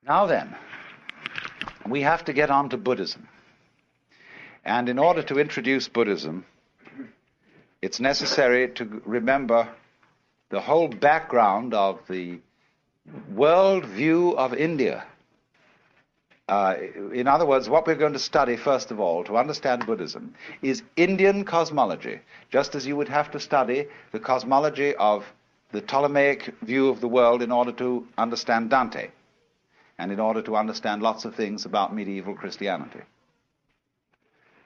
Now then, we have to get on to Buddhism. And in order to introduce Buddhism, it's necessary to remember the whole background of the world view of India. In other words, what we're going to study, first of all, to understand Buddhism, is Indian cosmology, just as you would have to study the cosmology of the Ptolemaic view of the world in order to understand Dante, and in order to understand lots of things about medieval Christianity.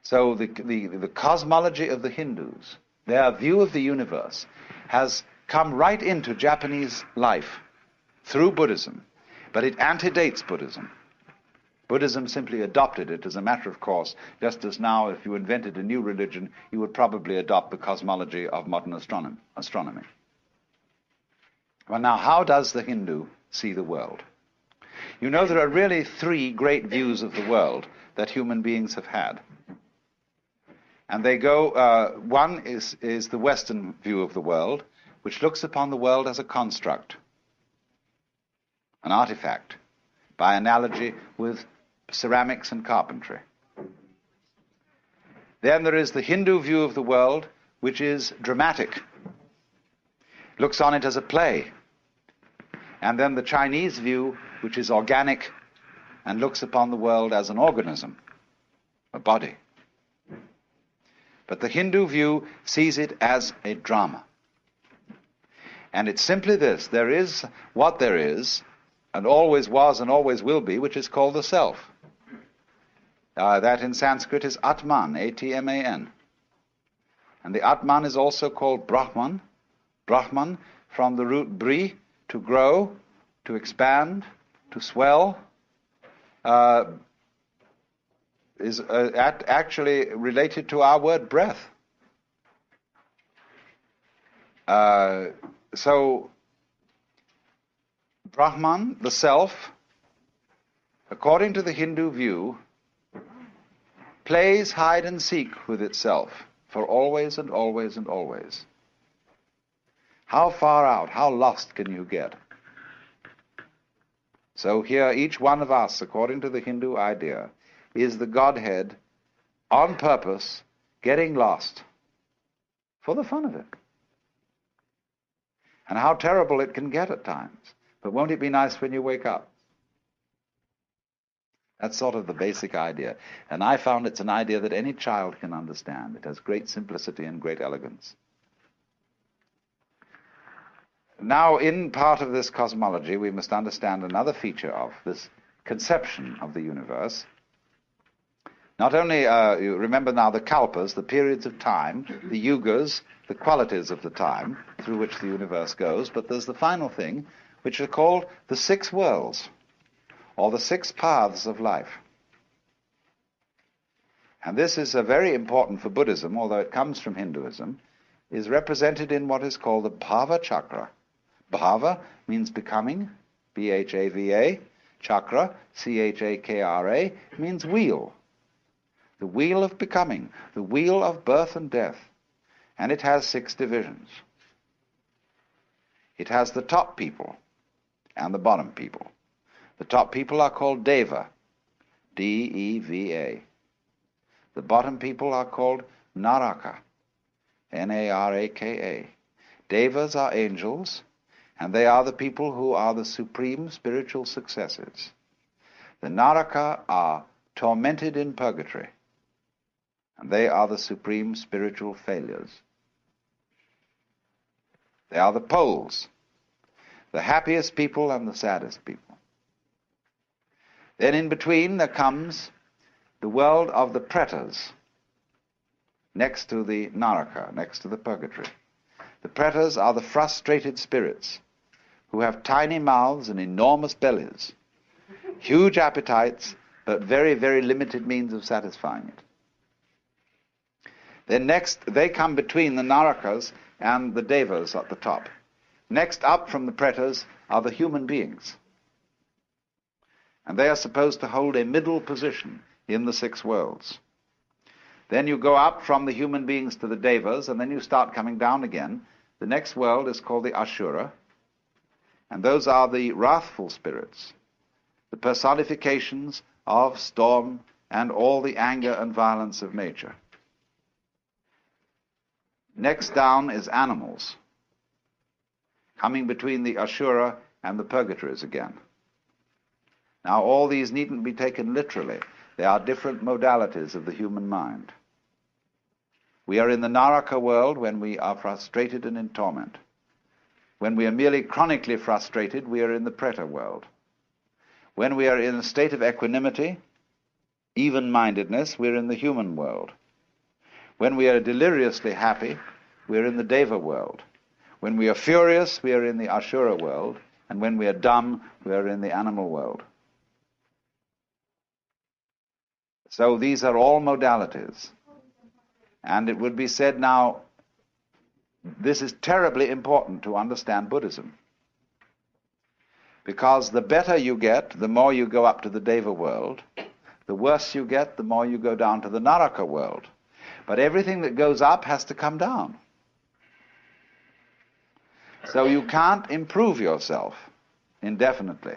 So the cosmology of the Hindus, their view of the universe, has come right into Japanese life through Buddhism, but it antedates Buddhism. Buddhism simply adopted it as a matter of course, just as now if you invented a new religion, you would probably adopt the cosmology of modern astronomy. Well, now, how does the Hindu see the world? You know, there are really three great views of the world that human beings have had. And they go, one is the Western view of the world, which looks upon the world as a construct, an artifact, by analogy with ceramics and carpentry. Then there is the Hindu view of the world, which is dramatic, looks on it as a play. And then the Chinese view, which is organic and looks upon the world as an organism, a body. But the Hindu view sees it as a drama. And it's simply this: there is what there is, and always was and always will be, which is called the self. That in Sanskrit is Atman, A-T-M-A-N. And the Atman is also called Brahman. Brahman, from the root bri, to grow, to expand, to swell, is actually related to our word breath. So, Brahman, the self, according to the Hindu view, plays hide and seek with itself for always and always and always. How far out, how lost can you get? So here, each one of us, according to the Hindu idea, is the Godhead on purpose getting lost for the fun of it. And how terrible it can get at times. But won't it be nice when you wake up? That's sort of the basic idea. And I found it's an idea that any child can understand. It has great simplicity and great elegance. Now, in part of this cosmology, we must understand another feature of this conception of the universe. Not only, you remember now the kalpas, the periods of time, the yugas, the qualities of the time through which the universe goes, but there's the final thing, which are called the six worlds, or the six paths of life. And this is very important for Buddhism, although it comes from Hinduism, is represented in what is called the Bhava Chakra. Bhava means becoming, B-H-A-V-A. Chakra, C-H-A-K-R-A, means wheel. The wheel of becoming, the wheel of birth and death. And it has 6 divisions. It has the top people and the bottom people. The top people are called Deva, D-E-V-A. The bottom people are called Naraka, N-A-R-A-K-A. Devas are angels, and they are the people who are the supreme spiritual successors. The Naraka are tormented in purgatory, and they are the supreme spiritual failures. They are the poles, the happiest people and the saddest people. Then in between there comes the world of the pretas, next to the Naraka, next to the purgatory. The pretas are the frustrated spirits who have tiny mouths and enormous bellies, huge appetites, but very, very limited means of satisfying it. Then next, they come between the Narakas and the Devas at the top. Next up from the pretas are the human beings. And they are supposed to hold a middle position in the 6 worlds. Then you go up from the human beings to the Devas, and then you start coming down again. The next world is called the Ashura, and those are the wrathful spirits, the personifications of storm and all the anger and violence of nature. Next down is animals, coming between the Ashura and the purgatories again. Now, all these needn't be taken literally. They are different modalities of the human mind. We are in the Naraka world when we are frustrated and in torment. When we are merely chronically frustrated, we are in the Preta world. When we are in a state of equanimity, even-mindedness, we are in the human world. When we are deliriously happy, we are in the Deva world. When we are furious, we are in the Ashura world. And when we are dumb, we are in the animal world. So these are all modalities. And it would be said now, this is terribly important to understand Buddhism. Because the better you get, the more you go up to the Deva world. The worse you get, the more you go down to the Naraka world. But everything that goes up has to come down. So you can't improve yourself indefinitely.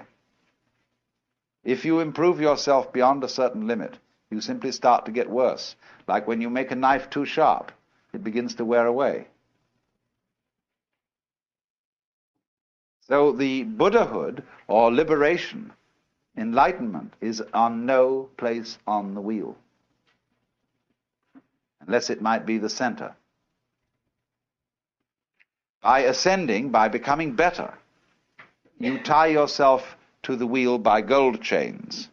If you improve yourself beyond a certain limit, you simply start to get worse. Like when you make a knife too sharp, it begins to wear away. So the Buddhahood, or liberation, enlightenment, is on no place on the wheel, unless it might be the center. By ascending, by becoming better, you tie yourself to the wheel by gold chains.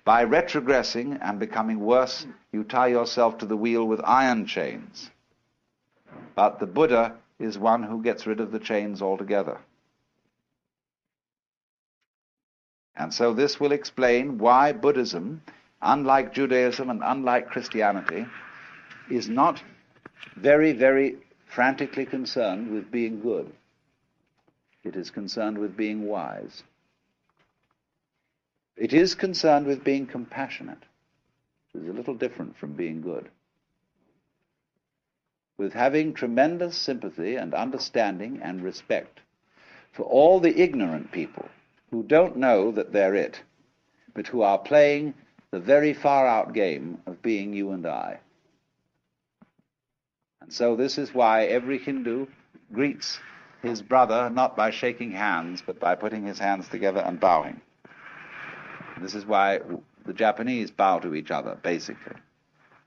By retrogressing and becoming worse, you tie yourself to the wheel with iron chains. But the Buddha is one who gets rid of the chains altogether. And so this will explain why Buddhism, unlike Judaism and unlike Christianity, is not very, very frantically concerned with being good. It is concerned with being wise. It is concerned with being compassionate, which is a little different from being good. With having tremendous sympathy and understanding and respect for all the ignorant people who don't know that they're it, but who are playing the very far-out game of being you and I. And so this is why every Hindu greets his brother not by shaking hands, but by putting his hands together and bowing. This is why the Japanese bow to each other, basically.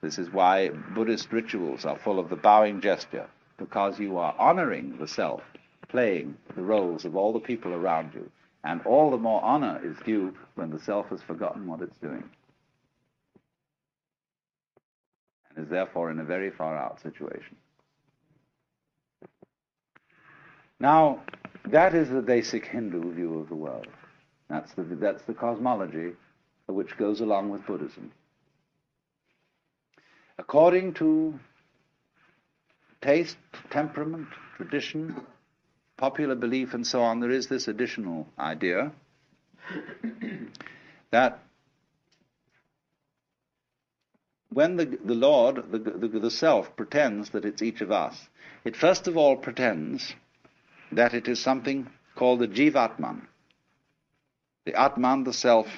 This is why Buddhist rituals are full of the bowing gesture, because you are honoring the self, playing the roles of all the people around you. And all the more honor is due when the self has forgotten what it's doing, and is therefore in a very far-out situation. Now, that is the basic Hindu view of the world. That's the cosmology which goes along with Buddhism. According to taste, temperament, tradition, popular belief, and so on, there is this additional idea that when the Lord, the self, pretends that it's each of us, it first of all pretends that it is something called the Jivatman. The Atman, the self,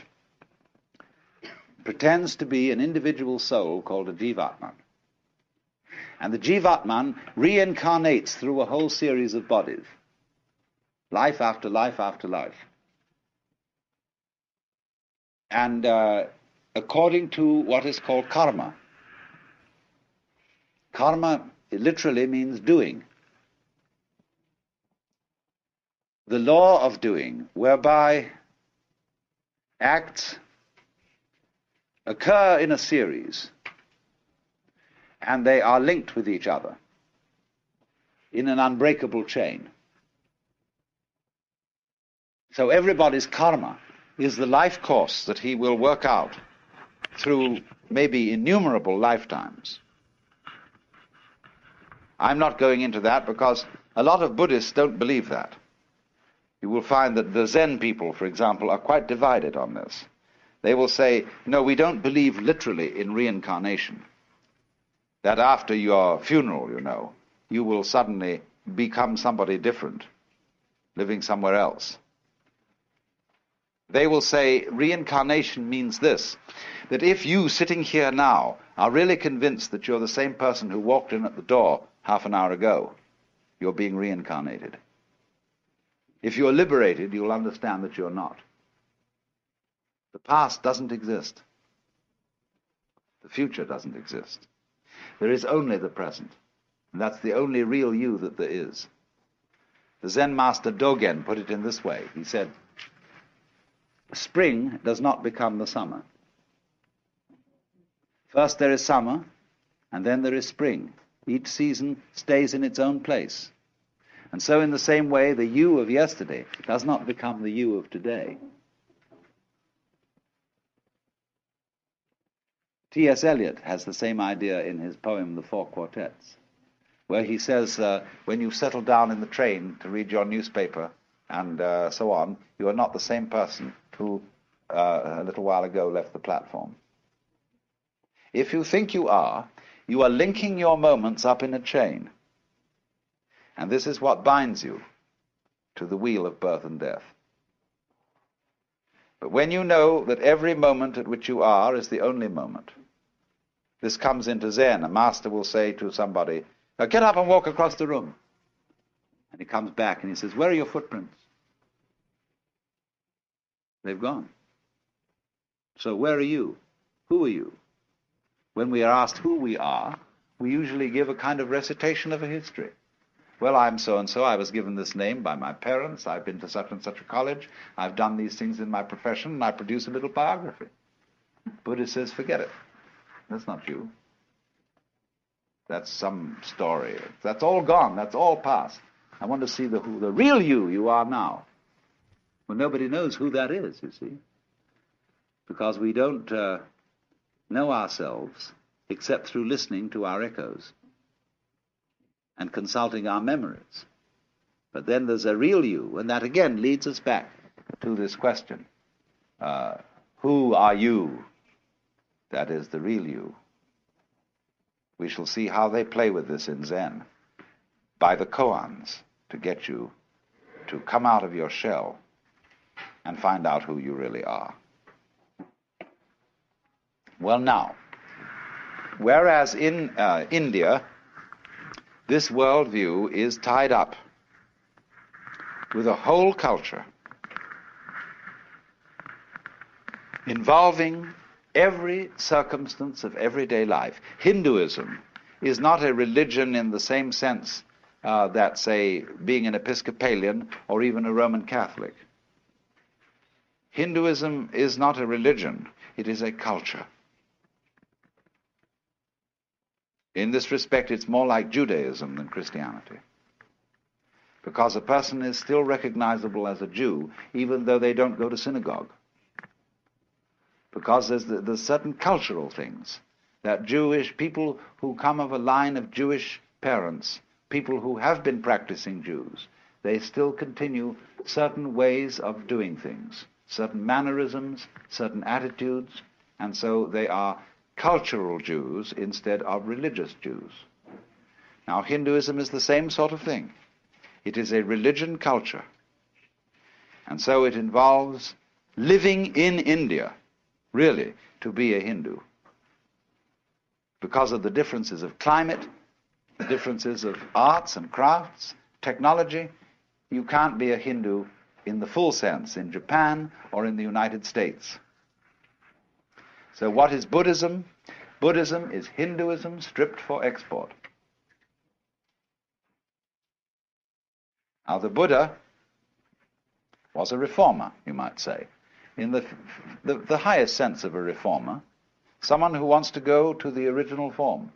pretends to be an individual soul called a Jivatman. And the Jivatman reincarnates through a whole series of bodies, life after life after life. And according to what is called karma, karma literally means doing. The law of doing, whereby acts occur in a series, and they are linked with each other in an unbreakable chain. So everybody's karma is the life course that he will work out through maybe innumerable lifetimes. I'm not going into that because a lot of Buddhists don't believe that. You will find that the Zen people, for example, are quite divided on this. They will say, no, we don't believe literally in reincarnation. That after your funeral, you will suddenly become somebody different, living somewhere else. They will say reincarnation means this, that if you, sitting here now, are really convinced that you're the same person who walked in at the door half an hour ago, you're being reincarnated. If you're liberated, you'll understand that you're not. The past doesn't exist. The future doesn't exist. There is only the present, and that's the only real you that there is. The Zen master Dogen put it in this way. He said, spring does not become the summer. First there is summer, and then there is spring. Each season stays in its own place. And so in the same way, the you of yesterday does not become the you of today. T.S. Eliot has the same idea in his poem, The Four Quartets, where he says, when you settle down in the train to read your newspaper and so on, you are not the same person who a little while ago left the platform. If you think you are linking your moments up in a chain. And this is what binds you to the wheel of birth and death. But when you know that every moment at which you are is the only moment, this comes into Zen. A master will say to somebody, get up and walk across the room. And he comes back and he says, where are your footprints? They've gone. So where are you? Who are you? When we are asked who we are, we usually give a kind of recitation of a history. Well, I'm so-and-so, I was given this name by my parents, I've been to such and such a college, I've done these things in my profession, and I produce a little biography. Buddha says, forget it. That's not you. That's some story. That's all gone, that's all past. I want to see the real you are now. Well, nobody knows who that is, you see. Because we don't know ourselves except through listening to our echoes and consulting our memories. But then there's a real you, and that again leads us back to this question. Who are you? That is the real you. We shall see how they play with this in Zen, by the koans, to get you to come out of your shell and find out who you really are. Well, now, whereas in India, this worldview is tied up with a whole culture involving every circumstance of everyday life. Hinduism is not a religion in the same sense that, say, being an Episcopalian or even a Roman Catholic. Hinduism is not a religion, it is a culture. In this respect, it's more like Judaism than Christianity, because a person is still recognizable as a Jew, even though they don't go to synagogue. Because there's certain cultural things that Jewish people who come of a line of Jewish parents, people who have been practicing Jews, they still continue certain ways of doing things, certain mannerisms, certain attitudes, and so they are cultural Jews instead of religious Jews. Now, Hinduism is the same sort of thing. It is a religion culture. And so it involves living in India, really, to be a Hindu. Because of the differences of climate, the differences of arts and crafts, technology, you can't be a Hindu in the full sense in Japan or in the United States. So what is Buddhism? Buddhism is Hinduism stripped for export. Now, the Buddha was a reformer, you might say, in the highest sense of a reformer, someone who wants to go to the original form,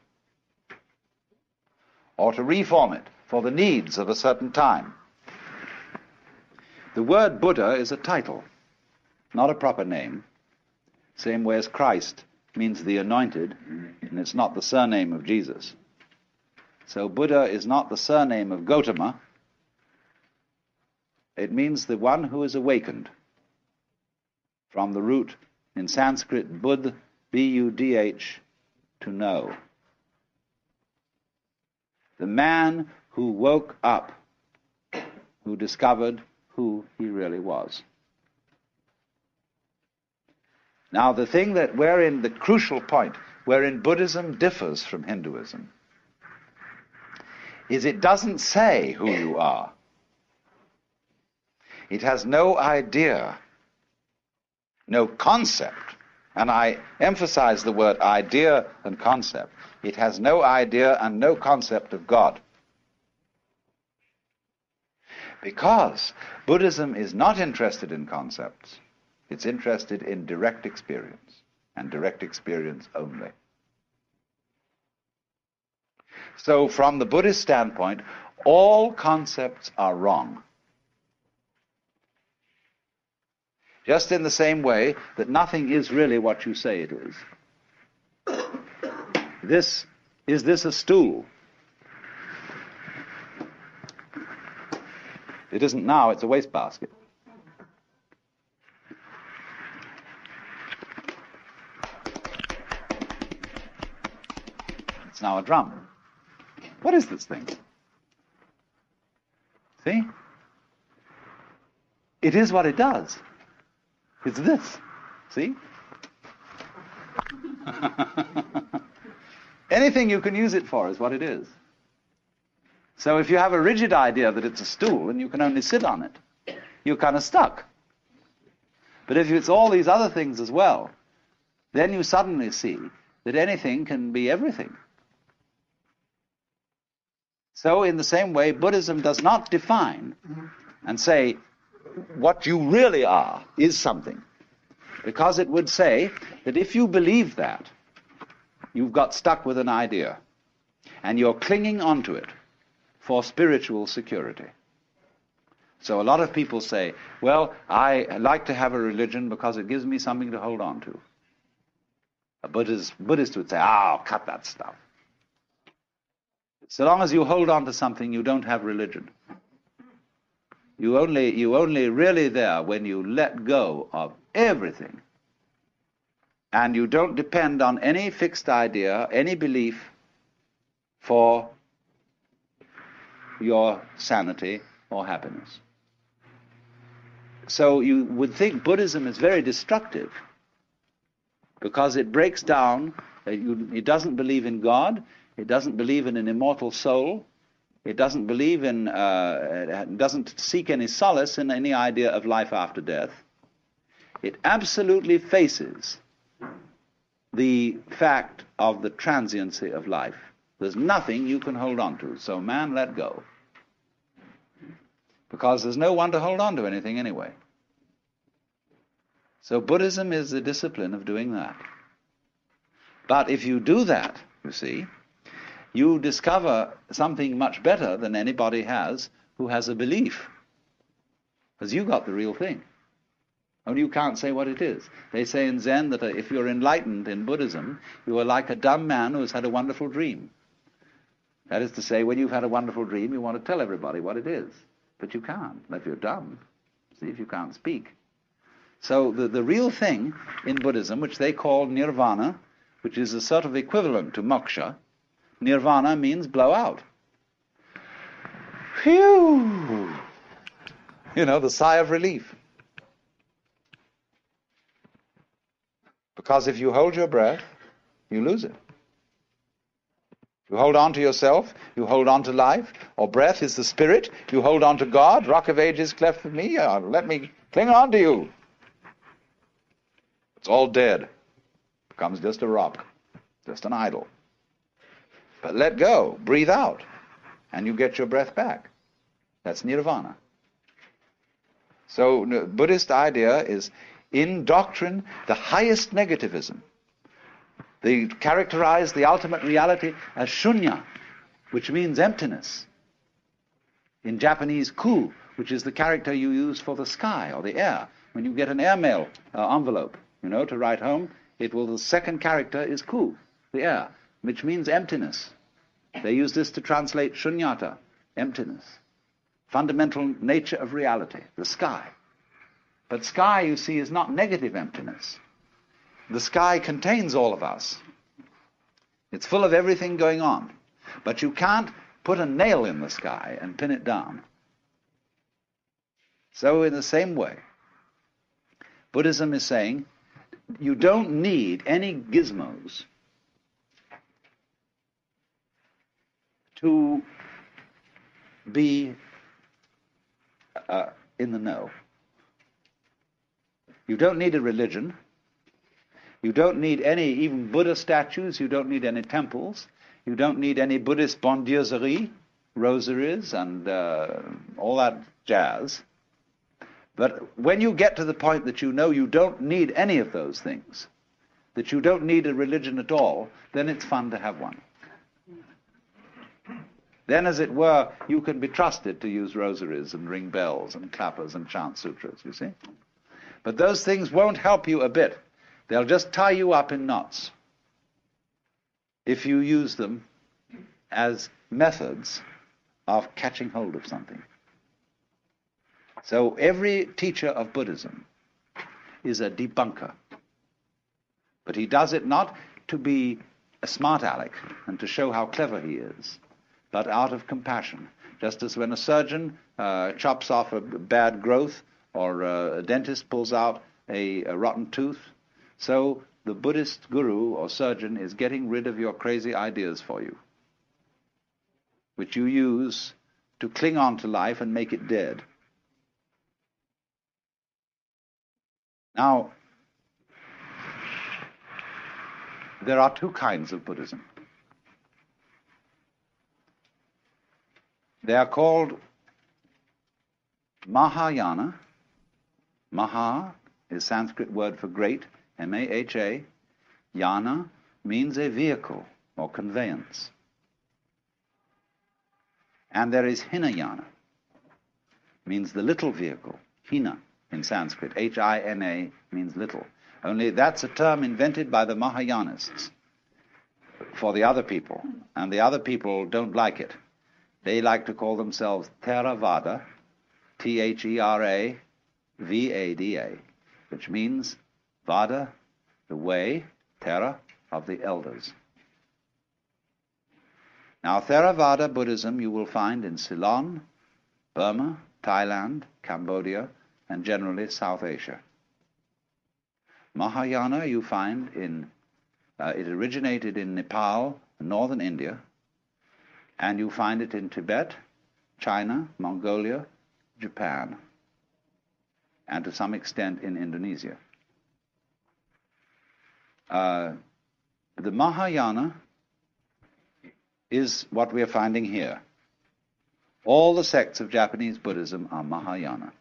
or to reform it for the needs of a certain time. The word Buddha is a title, not a proper name. Same way as Christ means the anointed, and it's not the surname of Jesus. So Buddha is not the surname of Gautama. It means the one who is awakened, from the root in Sanskrit Budh, B-U-D-H, to know. The man who woke up, who discovered who he really was. Now, the crucial point wherein Buddhism differs from Hinduism is it doesn't say who you are. It has no idea, no concept, and I emphasize the word idea and concept. It has no idea and no concept of God. Because Buddhism is not interested in concepts. It's interested in direct experience, and direct experience only. So from the Buddhist standpoint, all concepts are wrong. Just in the same way that nothing is really what you say it is. Is this a stool? It isn't now, it's a wastebasket. It's now a drum. What is this thing? See? It is what it does. It's this. See? Anything you can use it for is what it is. So if you have a rigid idea that it's a stool and you can only sit on it, you're kind of stuck. But if it's all these other things as well, then you suddenly see that anything can be everything. So in the same way, Buddhism does not define and say what you really are is something. Because it would say that if you believe that, you've got stuck with an idea and you're clinging onto it for spiritual security. So a lot of people say, well, I like to have a religion because it gives me something to hold on to. A Buddhist would say, cut that stuff. So long as you hold on to something, you don't have religion. You only really there when you let go of everything. And you don't depend on any fixed idea, any belief for your sanity or happiness. So you would think Buddhism is very destructive because it breaks down, it doesn't believe in God, it doesn't believe in an immortal soul, it doesn't believe in, doesn't seek any solace in any idea of life after death. It absolutely faces the fact of the transiency of life. There's nothing you can hold on to, so man, let go. Because there's no one to hold on to anything anyway. So Buddhism is the discipline of doing that. But if you do that, you see, you discover something much better than anybody has who has a belief. Because you got the real thing. Only you can't say what it is. They say in Zen that if you're enlightened in Buddhism, you are like a dumb man who has had a wonderful dream. That is to say, when you've had a wonderful dream, you want to tell everybody what it is. But you can't, if you're dumb. See, if you can't speak. So the real thing in Buddhism, which they call nirvana, which is a sort of equivalent to moksha, nirvana means blow out. Phew! You know, the sigh of relief. Because if you hold your breath, you lose it. You hold on to yourself, you hold on to life, or breath is the spirit, you hold on to God, rock of ages cleft for me, let me cling on to you. It's all dead. Becomes just a rock, just an idol. But let go, breathe out, and you get your breath back. That's nirvana. So the Buddhist idea is, in doctrine, the highest negativism. They characterize the ultimate reality as shunya, which means emptiness. In Japanese, ku, which is the character you use for the sky or the air. When you get an airmail envelope, to write home, the second character is ku, the air, which means emptiness. They use this to translate shunyata, emptiness. Fundamental nature of reality, the sky. But sky, you see, is not negative emptiness. The sky contains all of us. It's full of everything going on. But you can't put a nail in the sky and pin it down. So in the same way, Buddhism is saying, you don't need any gizmos to be in the know. You don't need a religion. You don't need any, even Buddha statues. You don't need any temples. You don't need any Buddhist bondieuserie, rosaries, and all that jazz. But when you get to the point that you know you don't need any of those things, that you don't need a religion at all, then it's fun to have one. Then, as it were, you can be trusted to use rosaries and ring bells and clappers and chant sutras, you see. But those things won't help you a bit. They'll just tie you up in knots if you use them as methods of catching hold of something. So every teacher of Buddhism is a debunker. But he does it not to be a smart aleck and to show how clever he is, but out of compassion. Just as when a surgeon chops off a bad growth, or a dentist pulls out a rotten tooth, so the Buddhist guru or surgeon is getting rid of your crazy ideas for you, which you use to cling on to life and make it dead. Now, there are two kinds of Buddhism. They are called Mahayana. Maha is Sanskrit word for great, M-A-H-A. Yana means a vehicle or conveyance. And there is Hinayana, means the little vehicle. Hina in Sanskrit, H-I-N-A, means little. Only that's a term invented by the Mahayanists for the other people, and the other people don't like it. They like to call themselves Theravada, T-H-E-R-A-V-A-D-A, which means Vada, the way, Thera, of the elders. Now, Theravada Buddhism you will find in Ceylon, Burma, Thailand, Cambodia, and generally South Asia. Mahayana you find in, it originated in Nepal, northern India, and you find it in Tibet, China, Mongolia, Japan, and to some extent in Indonesia. The Mahayana is what we are finding here. All the sects of Japanese Buddhism are Mahayana.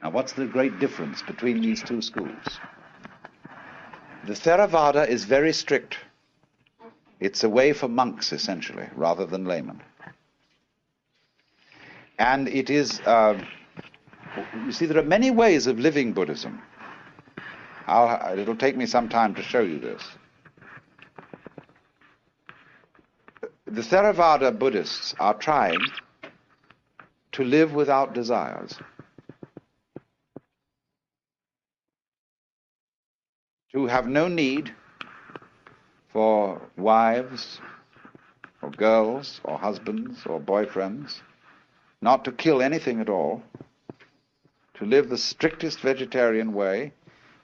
Now, what's the great difference between these two schools? The Theravada is very strict. It's a way for monks, essentially, rather than laymen. And it is, you see, there are many ways of living Buddhism. It'll take me some time to show you this. The Theravada Buddhists are trying to live without desires, to have no need for wives or girls or husbands or boyfriends, not to kill anything at all, to live the strictest vegetarian way,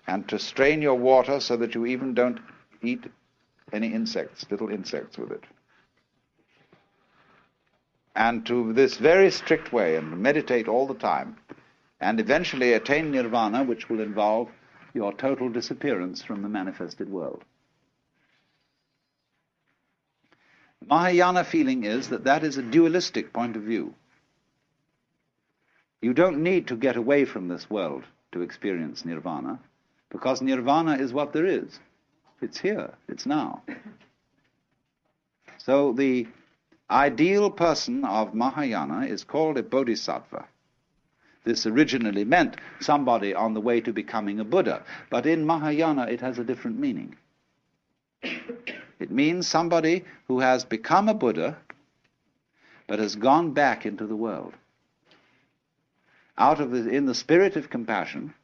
and to strain your water so that you even don't eat any insects, little insects with it. And to this very strict way, and meditate all the time, and eventually attain nirvana, which will involve your total disappearance from the manifested world. Mahayana feeling is that that is a dualistic point of view. You don't need to get away from this world to experience nirvana, because nirvana is what there is. It's here, it's now. So the ideal person of Mahayana is called a bodhisattva. This originally meant somebody on the way to becoming a Buddha, but in Mahayana it has a different meaning. It means somebody who has become a Buddha, but has gone back into the world. In the spirit of compassion,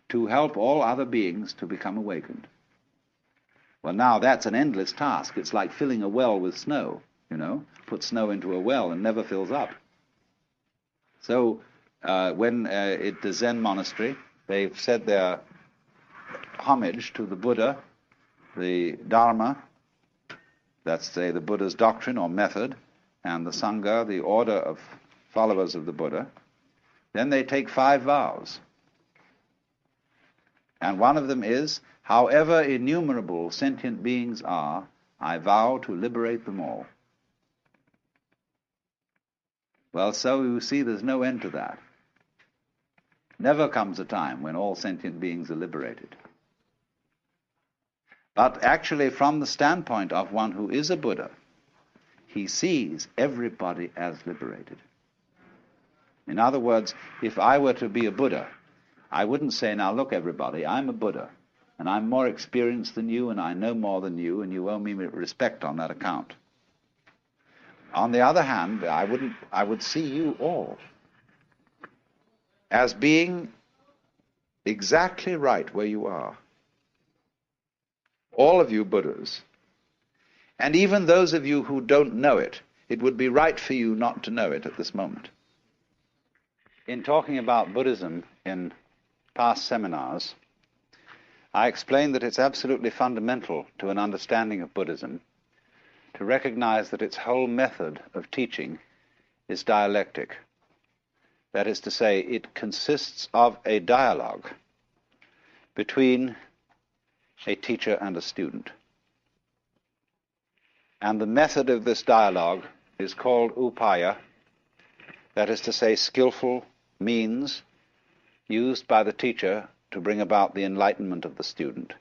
to help all other beings to become awakened. Well, now that's an endless task. It's like filling a well with snow, you know. Put snow into a well and never fills up. So when at the Zen monastery, they've said there, homage to the Buddha, the Dharma, that's say the Buddha's doctrine or method, and the Sangha, the order of followers of the Buddha, then they take 5 vows. And one of them is, however innumerable sentient beings are, I vow to liberate them all. Well, so you see there's no end to that. Never comes a time when all sentient beings are liberated. But actually, from the standpoint of one who is a Buddha, he sees everybody as liberated. In other words, if I were to be a Buddha, I wouldn't say, now look everybody, I'm a Buddha, and I'm more experienced than you, and I know more than you, and you owe me respect on that account. On the other hand, I would see you all as being exactly right where you are. All of you Buddhas, and even those of you who don't know it, it would be right for you not to know it at this moment. In talking about Buddhism in past seminars, I explained that it's absolutely fundamental to an understanding of Buddhism to recognize that its whole method of teaching is dialectic. That is to say, it consists of a dialogue between a teacher and a student. And the method of this dialogue is called upaya, that is to say, skillful means used by the teacher to bring about the enlightenment of the student.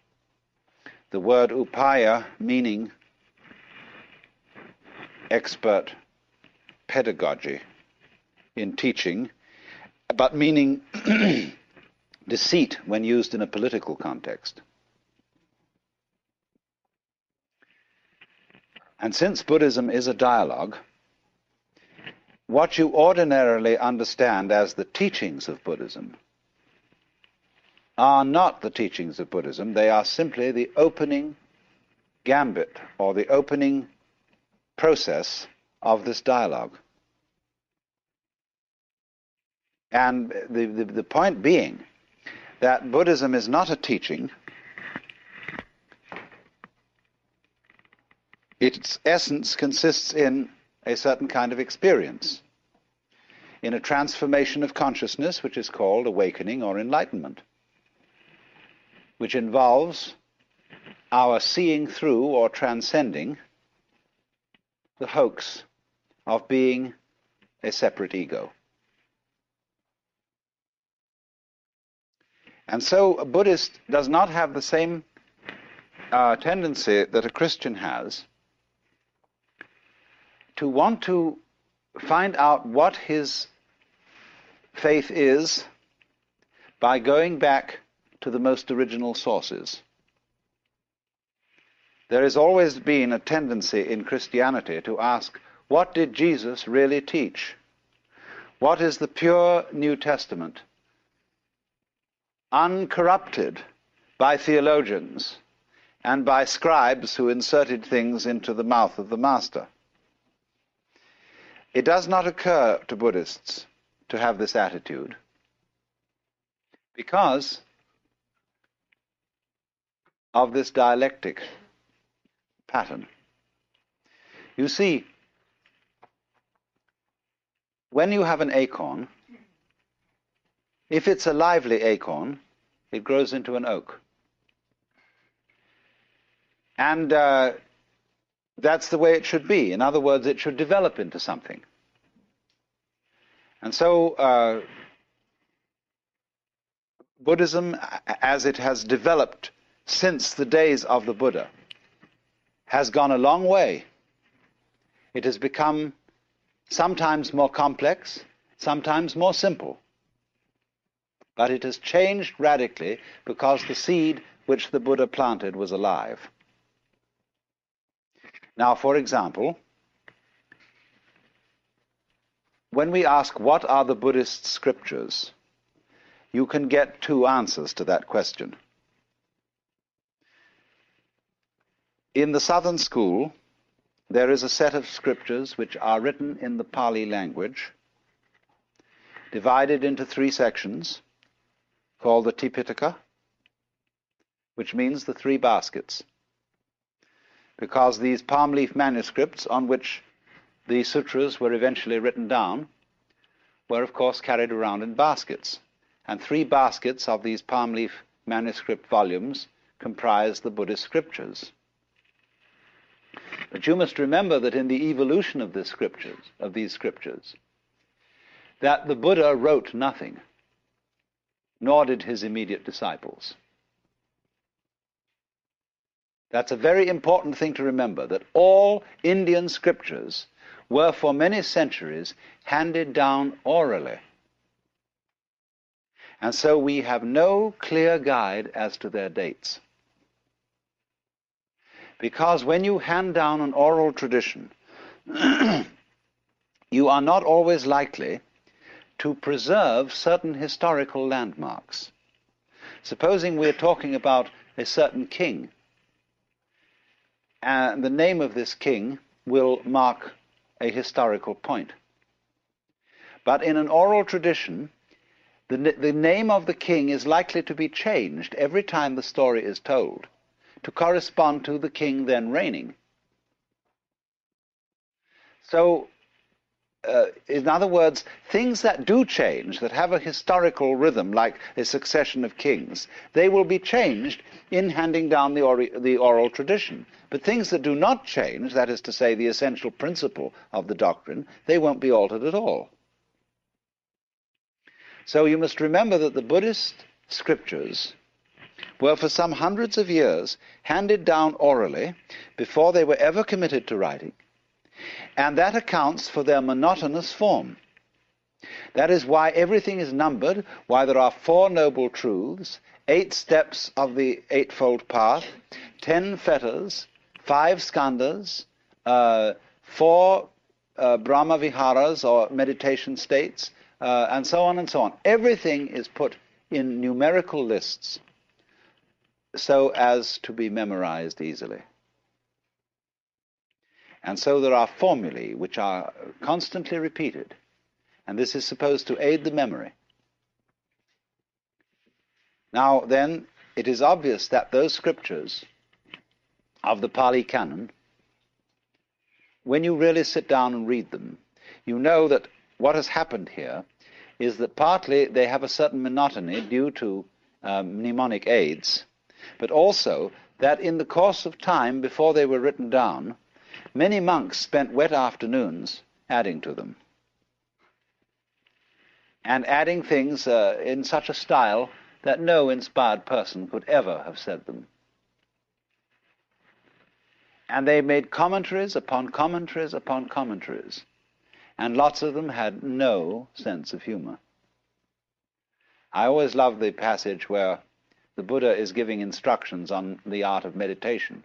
The word upaya meaning expert pedagogy in teaching, but meaning deceit when used in a political context. And since Buddhism is a dialogue, what you ordinarily understand as the teachings of Buddhism are not the teachings of Buddhism. They are simply the opening gambit or the opening process of this dialogue. And the point being that Buddhism is not a teaching. Its essence consists in a certain kind of experience, in a transformation of consciousness which is called awakening or enlightenment, which involves our seeing through or transcending the hoax of being a separate ego. And so a Buddhist does not have the same tendency that a Christian has to want to find out what his faith is by going back to the most original sources. There has always been a tendency in Christianity to ask, what did Jesus really teach? What is the pure New Testament, uncorrupted by theologians and by scribes who inserted things into the mouth of the master? It does not occur to Buddhists to have this attitude because of this dialectic pattern. You see, when you have an acorn, if it's a lively acorn, it grows into an oak. And that's the way it should be. In other words, it should develop into something. And so Buddhism, as it has developed since the days of the Buddha, has gone a long way. It has become sometimes more complex, sometimes more simple. But it has changed radically because the seed which the Buddha planted was alive. Now, for example, when we ask what are the Buddhist scriptures, you can get 2 answers to that question. In the Southern School, there is a set of scriptures which are written in the Pali language, divided into 3 sections, called the Tipitaka, which means the three baskets, because these palm leaf manuscripts on which the sutras were eventually written down were, of course, carried around in baskets. And three baskets of these palm leaf manuscript volumes comprise the Buddhist scriptures. But you must remember that in the evolution of these scriptures, that the Buddha wrote nothing, nor did his immediate disciples. That's a very important thing to remember, that all Indian scriptures were for many centuries handed down orally. And so we have no clear guide as to their dates. Because when you hand down an oral tradition, you are not always likely to preserve certain historical landmarks. Supposing we're talking about a certain king, and the name of this king will mark a historical point. But in an oral tradition, the name of the king is likely to be changed every time the story is told to correspond to the king then reigning. So, in other words, things that do change, that have a historical rhythm, like a succession of kings, they will be changed in handing down the oral tradition. But things that do not change, that is to say, the essential principle of the doctrine, they won't be altered at all. So you must remember that the Buddhist scriptures were for some hundreds of years handed down orally before they were ever committed to writing. And that accounts for their monotonous form. That is why everything is numbered, why there are 4 noble truths, 8 steps of the Eightfold Path, 10 fetters, 5 skandhas, 4 Brahma viharas or meditation states, and so on and so on. Everything is put in numerical lists so as to be memorized easily. And so there are formulae which are constantly repeated, and this is supposed to aid the memory. Now then, it is obvious that those scriptures of the Pali Canon, when you really sit down and read them, you know that what has happened here is that partly they have a certain monotony due to mnemonic aids, but also that in the course of time before they were written down, many monks spent wet afternoons adding to them, and adding things in such a style that no inspired person could ever have said them. And they made commentaries upon commentaries upon commentaries, and lots of them had no sense of humor. I always love the passage where the Buddha is giving instructions on the art of meditation,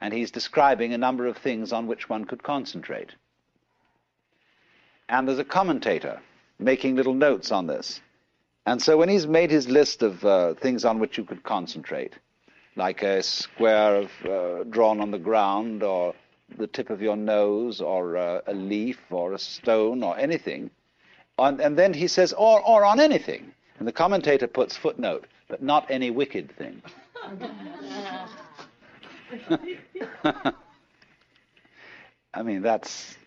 and he's describing a number of things on which one could concentrate. And there's a commentator making little notes on this. And so when he's made his list of things on which you could concentrate, like a square drawn on the ground, or the tip of your nose, or a leaf, or a stone, or anything, and then he says, or on anything. And the commentator puts footnote, but not any wicked thing. I mean, that's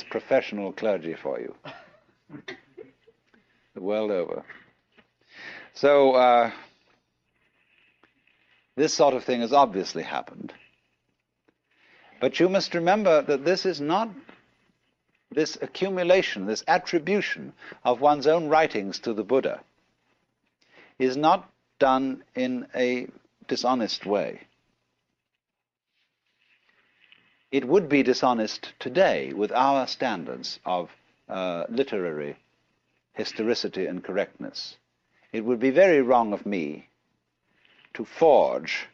professional clergy for you, the world over. So this sort of thing has obviously happened. But you must remember that this is not, this accumulation, this attribution of one's own writings to the Buddha is not done in a dishonest way. It would be dishonest today with our standards of literary historicity and correctness. It would be very wrong of me to forge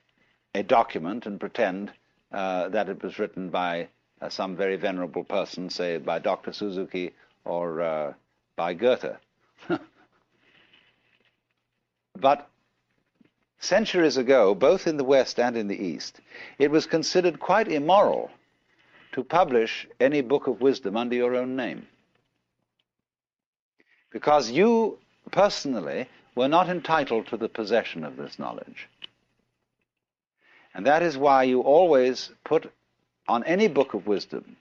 a document and pretend that it was written by some very venerable person, say by Dr. Suzuki or by Goethe. But centuries ago, both in the West and in the East, it was considered quite immoral to publish any book of wisdom under your own name, because you personally were not entitled to the possession of this knowledge. And that is why you always put on any book of wisdom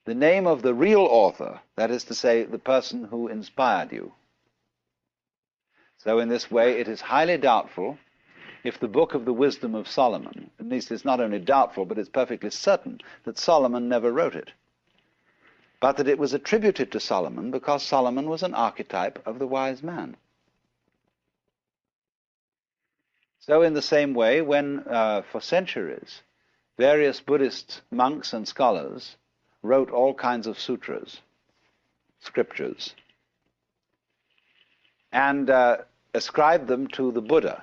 the name of the real author, that is to say, the person who inspired you. So in this way, it is highly doubtful if the book of the wisdom of Solomon, at least it's not only doubtful, but it's perfectly certain that Solomon never wrote it, but that it was attributed to Solomon because Solomon was an archetype of the wise man. So in the same way, when for centuries various Buddhist monks and scholars wrote all kinds of sutras, scriptures, and ascribed them to the Buddha,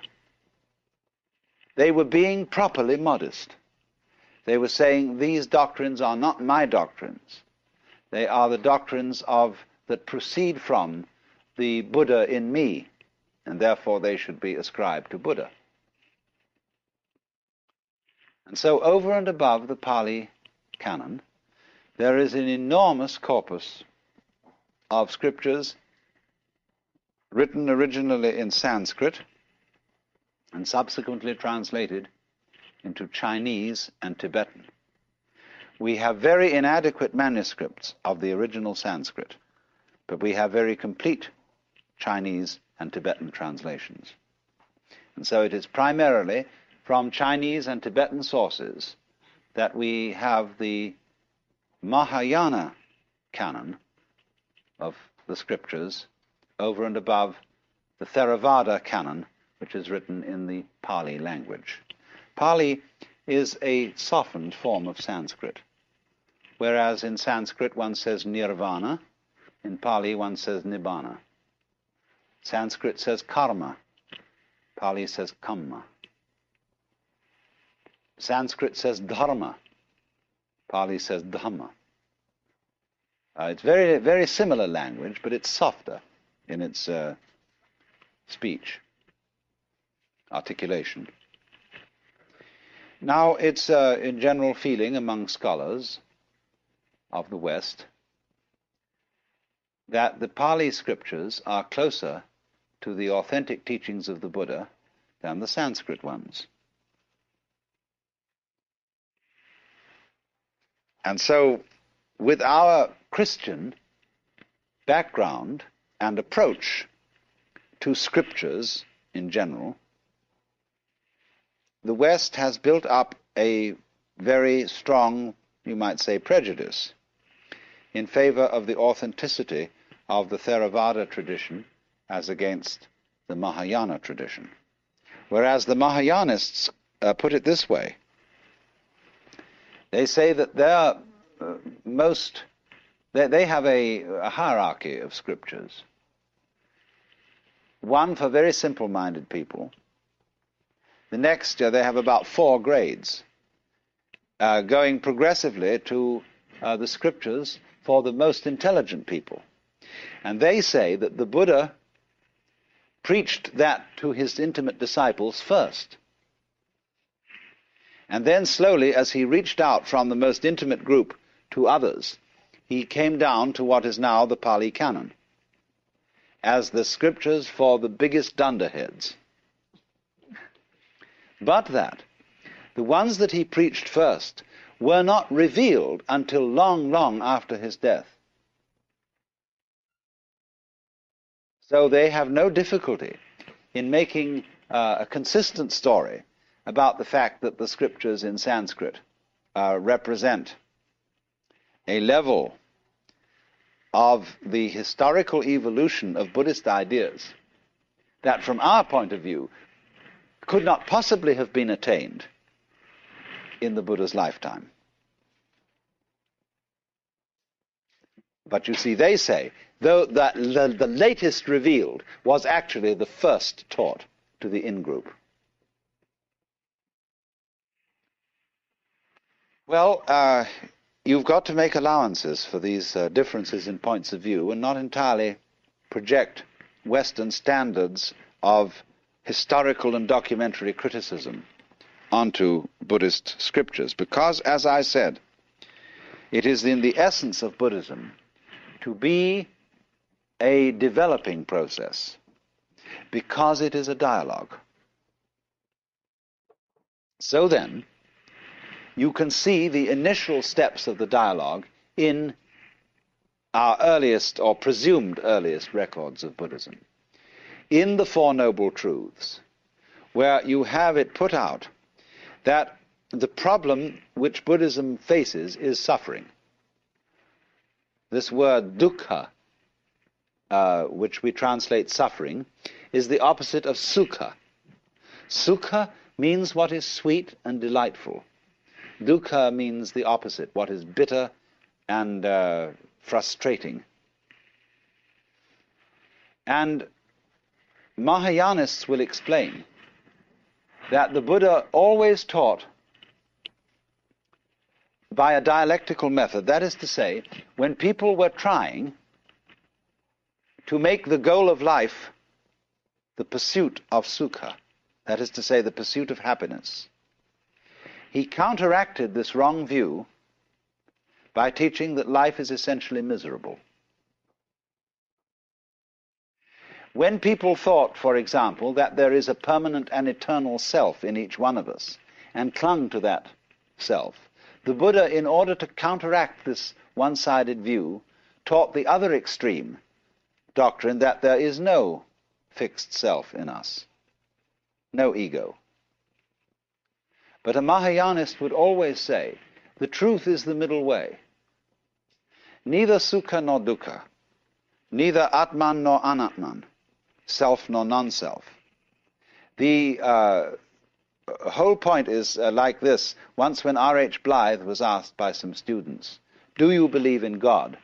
they were being properly modest. They were saying, these doctrines are not my doctrines. They are the doctrines that proceed from the Buddha in me, and therefore they should be ascribed to Buddha. And so over and above the Pali canon, there is an enormous corpus of scriptures written originally in Sanskrit and subsequently translated into Chinese and Tibetan. We have very inadequate manuscripts of the original Sanskrit, but we have very complete Chinese and Tibetan translations. And so it is primarily from Chinese and Tibetan sources that we have the Mahayana canon of the scriptures over and above the Theravada canon, which is written in the Pali language. Pali is a softened form of Sanskrit, whereas in Sanskrit one says nirvana, in Pali one says nibbana. Sanskrit says karma, Pali says kamma. Sanskrit says dharma, Pali says dhamma. It's very, very similar language, but it's softer in its speech, articulation. Now, it's in general feeling among scholars of the West that the Pali scriptures are closer to the authentic teachings of the Buddha than the Sanskrit ones. And so, with our Christian background and approach to scriptures in general, the West has built up a very strong, you might say, prejudice in favor of the authenticity of the Theravada tradition as against the Mahayana tradition. Whereas the Mahayanists put it this way. They say that they have a hierarchy of scriptures. One for very simple-minded people. The next, they have about 4 grades, going progressively to the scriptures for the most intelligent people. And they say that the Buddha preached that to his intimate disciples first. And then slowly, as he reached out from the most intimate group to others, he came down to what is now the Pali Canon, as the scriptures for the biggest dunderheads. But that the ones that he preached first were not revealed until long, long after his death. So they have no difficulty in making a consistent story about the fact that the scriptures in Sanskrit represent a level of the historical evolution of Buddhist ideas that, from our point of view, could not possibly have been attained in the Buddha's lifetime. But you see, they say, though the latest revealed was actually the first taught to the in-group. Well, you've got to make allowances for these differences in points of view and not entirely project Western standards of historical and documentary criticism onto Buddhist scriptures. Because, as I said, it is in the essence of Buddhism to be a developing process, because it is a dialogue. So then, you can see the initial steps of the dialogue in our earliest or presumed earliest records of Buddhism. In the Four Noble Truths, where you have it put out that the problem which Buddhism faces is suffering. This word dukkha, which we translate suffering, is the opposite of sukha. Sukha means what is sweet and delightful. Dukkha means the opposite, what is bitter and frustrating. And Mahayanists will explain that the Buddha always taught by a dialectical method. That is to say, when people were trying to make the goal of life the pursuit of sukha, that is to say, the pursuit of happiness, he counteracted this wrong view by teaching that life is essentially miserable. When people thought, for example, that there is a permanent and eternal self in each one of us, and clung to that self, the Buddha, in order to counteract this one-sided view, taught the other extreme doctrine that there is no fixed self in us, no ego. But a Mahayanist would always say, the truth is the middle way. Neither sukha nor dukkha, neither atman nor anatman, self nor non-self. The whole point is like this. Once when R.H. Blythe was asked by some students, do you believe in God?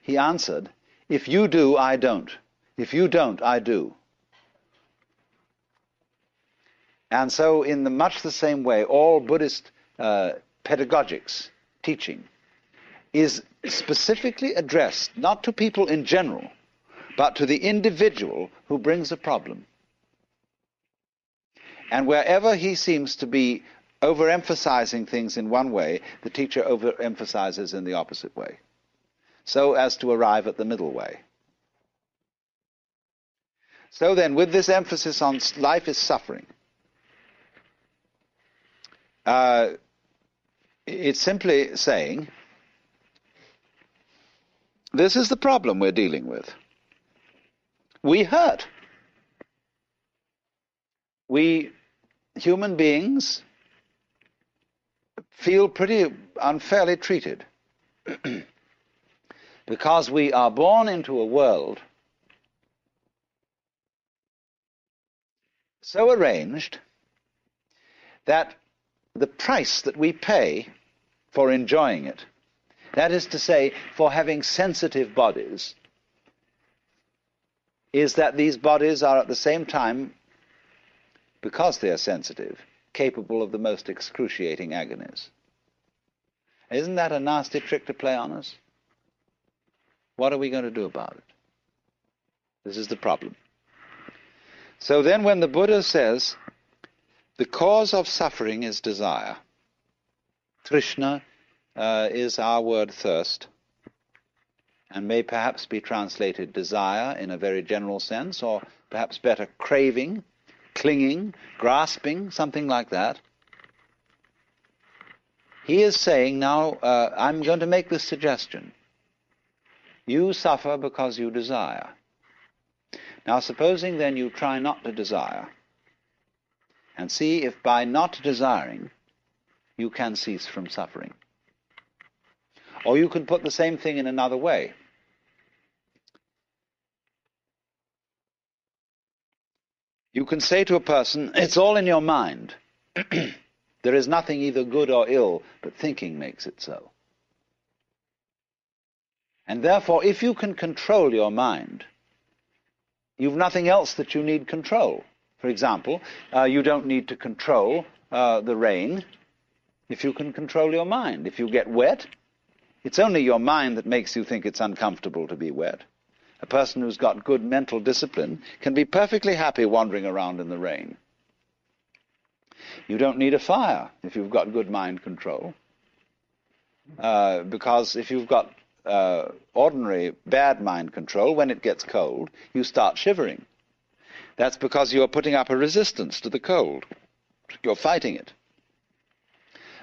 He answered, if you do, I don't. If you don't, I do. And so in much the same way, all Buddhist pedagogics, teaching, is specifically addressed not to people in general, but to the individual who brings a problem. And wherever he seems to be overemphasizing things in one way, the teacher overemphasizes in the opposite way, so as to arrive at the middle way. So then, with this emphasis on life is suffering, it's simply saying, this is the problem we're dealing with. We hurt. We, human beings, feel pretty unfairly treated because we are born into a world so arranged that the price that we pay for enjoying it, that is to say, for having sensitive bodies, is that these bodies are at the same time, because they are sensitive, capable of the most excruciating agonies. Isn't that a nasty trick to play on us? What are we going to do about it? This is the problem. So then when the Buddha says, the cause of suffering is desire, Trishna is our word thirst, and may perhaps be translated desire in a very general sense, or perhaps better craving, clinging, grasping, something like that. He is saying now, I'm going to make this suggestion. You suffer because you desire. Now supposing then you try not to desire, and see if by not desiring you can cease from suffering. Or you can put the same thing in another way. You can say to a person, it's all in your mind. There is nothing either good or ill, but thinking makes it so. And therefore, if you can control your mind, you've nothing else that you need control. For example, you don't need to control the rain if you can control your mind. If you get wet, it's only your mind that makes you think it's uncomfortable to be wet. A person who's got good mental discipline can be perfectly happy wandering around in the rain. You don't need a fire if you've got good mind control. Because if you've got ordinary bad mind control, when it gets cold, you start shivering. That's because you're putting up a resistance to the cold. You're fighting it.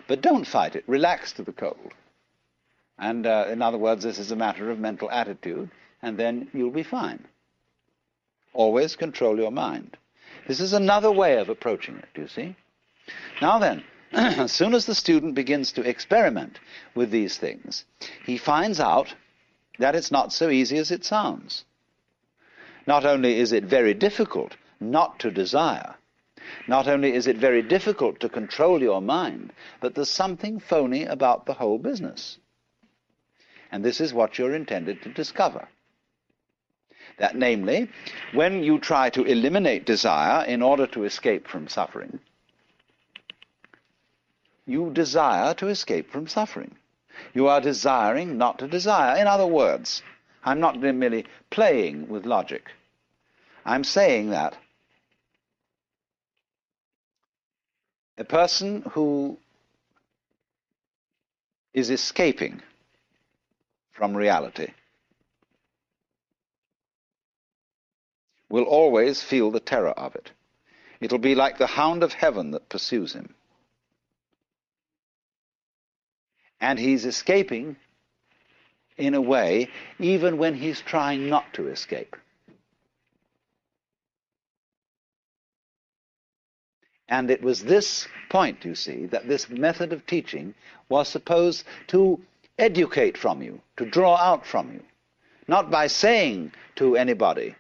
But don't fight it. Relax to the cold. And in other words, this is a matter of mental attitude, and then you'll be fine. Always control your mind. This is another way of approaching it, do you see? Now then, as soon as the student begins to experiment with these things, he finds out that it's not so easy as it sounds. Not only is it very difficult not to desire, not only is it very difficult to control your mind, but there's something phony about the whole business. And this is what you're intended to discover. That namely, when you try to eliminate desire in order to escape from suffering, you desire to escape from suffering. You are desiring not to desire. In other words, I'm not merely playing with logic. I'm saying that a person who is escaping from reality will always feel the terror of it. It'll be like the hound of heaven that pursues him. And he's escaping in a way even when he's trying not to escape. And it was this point, you see, that this method of teaching was supposed to educate from you, to draw out from you. Not by saying to anybody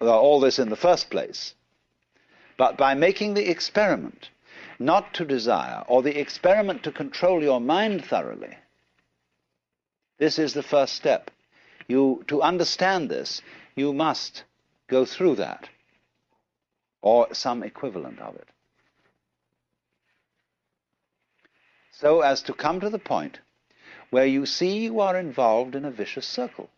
all this in the first place, but by making the experiment not to desire, or the experiment to control your mind thoroughly. This is the first step. To understand this, you must go through that, or some equivalent of it, so as to come to the point where you see you are involved in a vicious circle.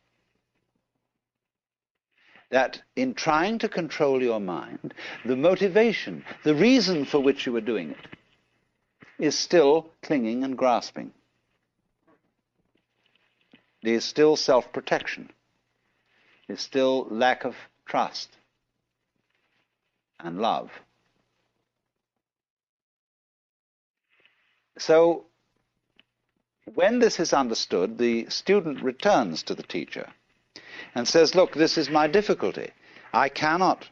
That in trying to control your mind, the motivation, the reason for which you are doing it, is still clinging and grasping. There is still self-protection. There is still lack of trust and love. So, when this is understood, the student returns to the teacher and says, look, this is my difficulty. I cannot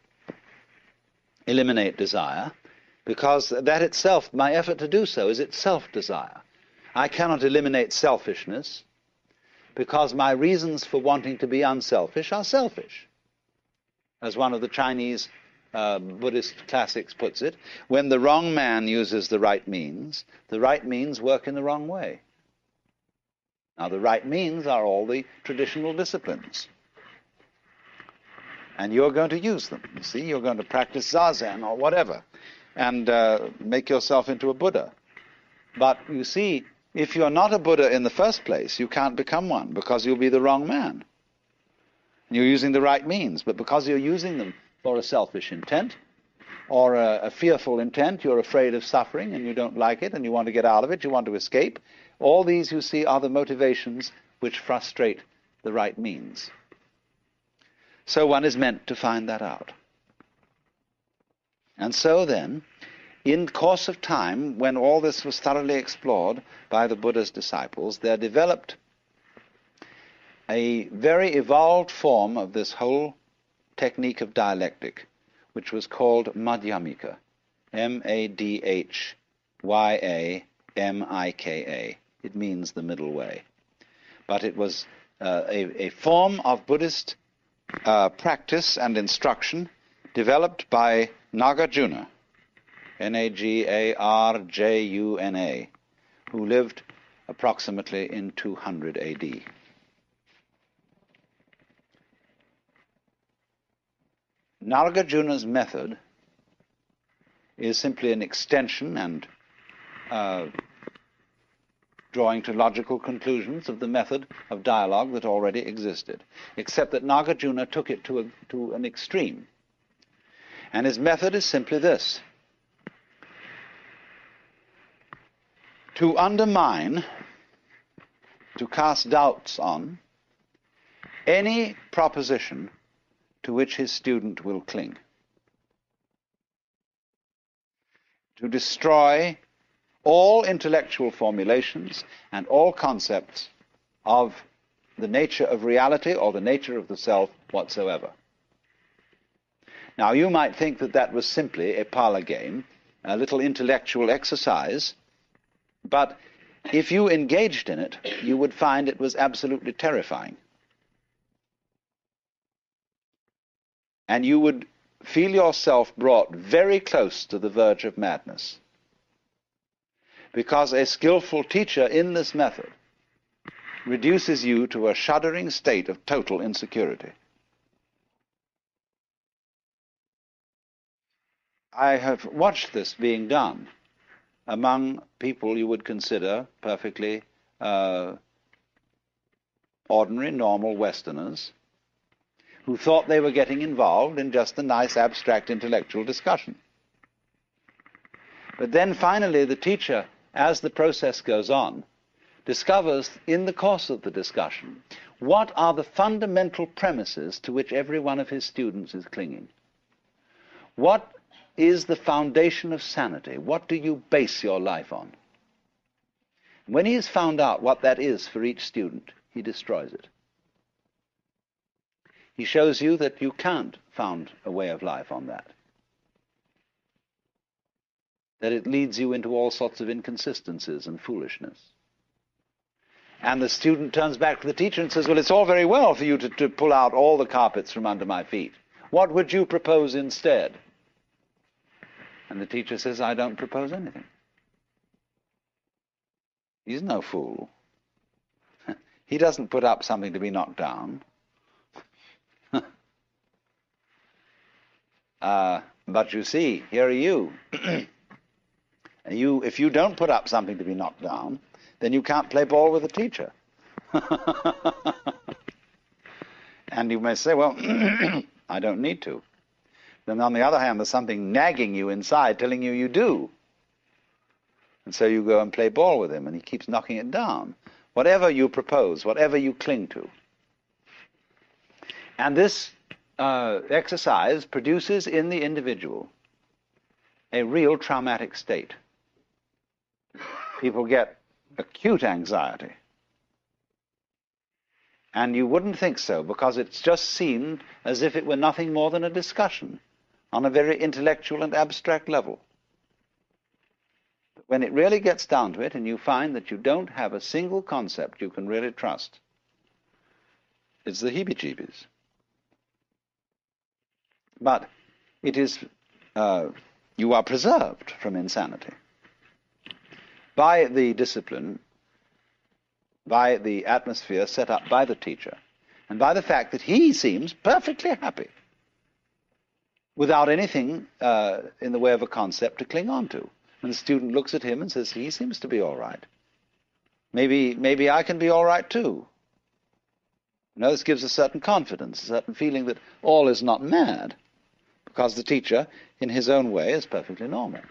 eliminate desire because that itself, my effort to do so, is itself desire. I cannot eliminate selfishness because my reasons for wanting to be unselfish are selfish. As one of the Chinese Buddhist classics puts it, when the wrong man uses the right means work in the wrong way. Now, the right means are all the traditional disciplines. And you're going to use them. You see, you're going to practice Zazen or whatever and make yourself into a Buddha. But you see, if you're not a Buddha in the first place, you can't become one because you'll be the wrong man. You're using the right means, but because you're using them for a selfish intent or a fearful intent, you're afraid of suffering and you don't like it and you want to get out of it, you want to escape. All these, you see, are the motivations which frustrate the right means. So one is meant to find that out. And so then, in course of time, when all this was thoroughly explored by the Buddha's disciples, there developed a very evolved form of this whole technique of dialectic, which was called Madhyamika, Madhyamika. It means the middle way. But it was a form of Buddhist practice and instruction developed by Nagarjuna, Nagarjuna, who lived approximately in 200 AD. Nagarjuna's method is simply an extension and drawing to logical conclusions of the method of dialogue that already existed, except that Nagarjuna took it to an extreme. And his method is simply this: to undermine, to cast doubts on any proposition to which his student will cling, to destroy all intellectual formulations and all concepts of the nature of reality or the nature of the self whatsoever. Now, you might think that that was simply a parlor game, a little intellectual exercise, but if you engaged in it, you would find it was absolutely terrifying. And you would feel yourself brought very close to the verge of madness. Because a skillful teacher in this method reduces you to a shuddering state of total insecurity. I have watched this being done among people you would consider perfectly ordinary, normal Westerners who thought they were getting involved in just a nice, abstract intellectual discussion. But then finally the teacher, as the process goes on, discovers in the course of the discussion what are the fundamental premises to which every one of his students is clinging. What is the foundation of sanity? What do you base your life on? When he has found out what that is for each student, he destroys it. He shows you that you can't found a way of life on that. That it leads you into all sorts of inconsistencies and foolishness. And the student turns back to the teacher and says, well, it's all very well for you to pull out all the carpets from under my feet. What would you propose instead? And the teacher says, I don't propose anything. He's no fool. He doesn't put up something to be knocked down. But you see, here are you. If you don't put up something to be knocked down, then you can't play ball with the teacher. And you may say, well, I don't need to. Then on the other hand, there's something nagging you inside telling you you do. And so you go and play ball with him, and he keeps knocking it down. Whatever you propose, whatever you cling to. And this exercise produces in the individual a real traumatic state. People get acute anxiety. And you wouldn't think so, because it's just seemed as if it were nothing more than a discussion on a very intellectual and abstract level. But when it really gets down to it, and you find that you don't have a single concept you can really trust, it's the heebie-jeebies. But it is, you are preserved from insanity by the discipline, by the atmosphere set up by the teacher, and by the fact that he seems perfectly happy without anything in the way of a concept to cling on to. And the student looks at him and says, he seems to be all right. Maybe I can be all right too. You know, this gives a certain confidence, a certain feeling that all is not mad, because the teacher, in his own way, is perfectly normal.